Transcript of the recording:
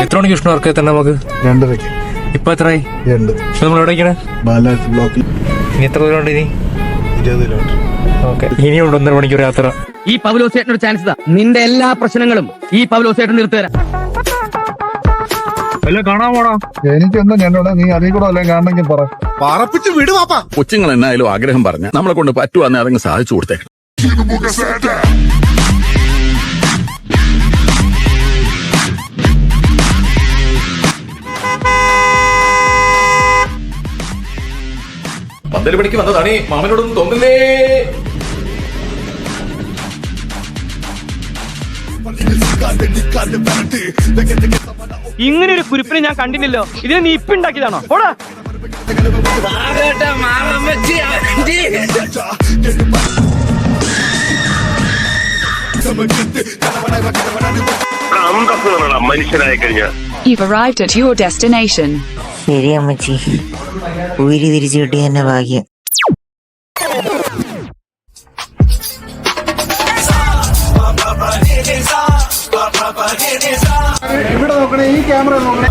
എത്ര മണിക്ക് വിഷ്ണു വർക്ക് തന്നെ നമുക്ക്? 2:30. ഇപ്പൊ എത്രയായി? 2. നമ്മൾ എവിടേക്കാണ്? ബാലാജി ബ്ലോക്കിൽ. ഇനി എത്ര ദൂരം ഉണ്ട് ഇനി? 20 കിലോമീറ്റർ. ഓക്കെ, ഇനിയുണ്ട് 1.5 മണിക്കൂർ യാത്ര. ഈ പൗലോസേട്ടനൊരു ചാൻസ് താ. നിന്റെ എല്ലാ പ്രശ്നങ്ങളും ഈ പൗലോസേട്ടൻ നിർത്തുതരാം. കാണാൻ പോടാ. എനിക്കൊന്നും കണ്ടോടാ, നീ അതിൽ കൂടെ വല്ലതും കാണണമെങ്കിൽ പറ. പറപ്പിച്ച് വിട് പാപ്പാ. കൊച്ചുങ്ങൾ എന്നായാലും ആഗ്രഹം പറഞ്ഞ നമ്മളെ കൊണ്ട് പറ്റുവാന്നെ അതങ്ങ് സാധിച്ചു കൊടുത്തേക്കണം. പന്തല് പണിക്ക് വന്നതാണ്, മാമനോടൊന്നും തോന്നില്ലേ? ഇങ്ങനെ ഒരു കുരിപ്പിനെ ഞാൻ കണ്ടില്ലല്ലോ. ഇതിനെ നീ ഇപ്പൊ ഉണ്ടാക്കിയതാണോ? പോടാ. മനുഷ്യനായി കഴിഞ്ഞ You've arrived at your destination. ശരി അമ്മച്ചി, ഉയിര് തിരിച്ചു കിട്ടി എന്നെ ഭാഗ്യം. ഇവിടെ നോക്കണേ, ഈ ക്യാമറ നോക്കണേ.